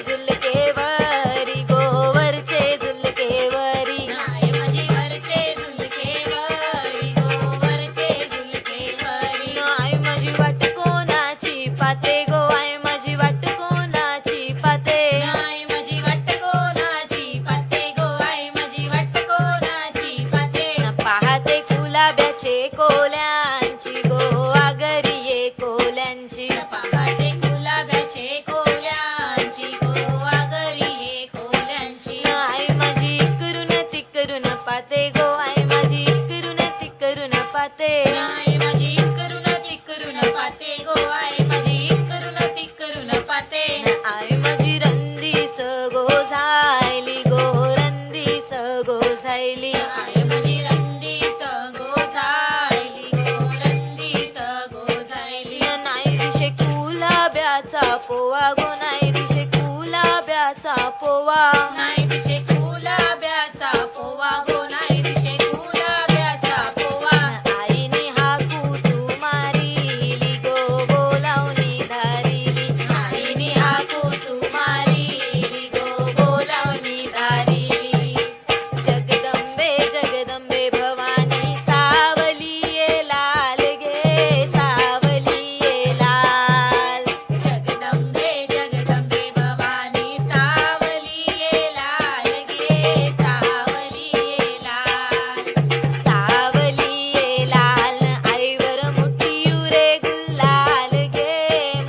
झुलके worry go वरचे झुलके worry I माझी वरचे झुलके वरी गो वरचे झुलके वरी आई माझी वाट कोणाची पाते गो आई माझी वाट कोणाची पाते आई माझी वाट कोणाची पाते गो आई माझी वाट कोणाची पाते पाहते गुलाब्याचे कोल्यांची गो आगरी ये कोल्यांची पाहते गुलाब्याचे कोल्यांची गो आगरी ये कोल्यांची आई माझी इकरून तिकरून पाते गो आई माझी इकरून तिकरून पाते आई माझी करून पाते गो आई माझी करून पाते आई माझी रंदीस गो झायली गो रंदीस गो झायली आई माझी रंदी सगो जायली गो रंदी सगो जायली नाही दिशे गुलाब्याचा पोवा गो नाही दिशे गुलाब्याचा पोवा नाही दिशे गुलाब्याचा पोवा गो नाही दिशे गुलाब्याचा पोवा आईने हाकू तू मारिली गो बोलावणी धारिली आईने हाकू तू मारिली गो बोलावणी धारिली जगदंबे जगदंबे भवानी सावली ये लाल गे सावली ये लाल जगदंबे जगदंबे भवानी सावली ये लाल गे सावली ये लाल सावली ये लाल आईवर मुठीयू रे गुलाल गे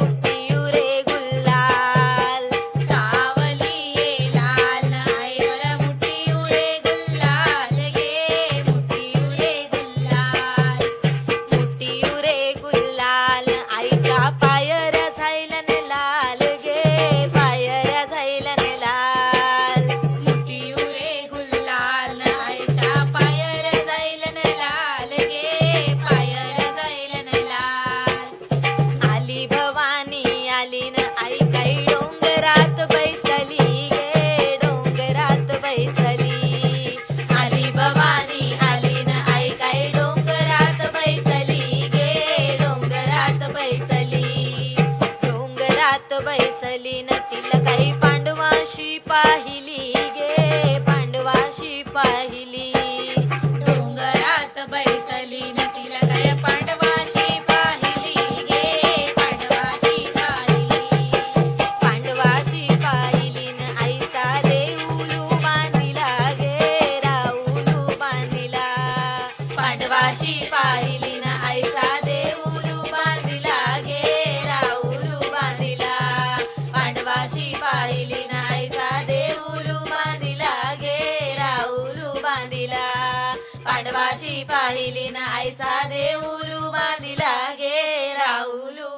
मुठीयू रे गुलाल सावली ये लाल आईवर मुठी उरे गुलाल गे मुठी उरे गुलाल मुठीयू रे गुलाल आईच्या पायऱ्या झायलन लाल गे पायऱ्या झायलन लाल मुठी उरे गुलाल आईच्या पायर जायलन लाल गे पायर जायलन लाल आली भवानी आली न आई काही डोंगरात बैसली गे डोंगरात बैसली आली भवानी आली न आई काय डोंगरात बैसली गे डोंगरात बैसली डोंगरात बैसली न तिला काही पांडवाशी पाहिली गे पांडवाशी पाहिली डोंगरात बैसली न तिला काय पांडवाशी पाहिली गे पांडवाशी पाहिली पांडवाशी पाहिली न आईचा देऊलू बांधिला गे राऊलू बांधिला पांडवाशी पाहिली न आईचा देऊलू बांधिला गे राऊलू बांधिला पांडवाशी पाहिली न आईचा देऊलू बांधिला गे राऊलू बांधिला पांडवाशी पाहिली न आईचा देऊलू बांधिला गे राऊलू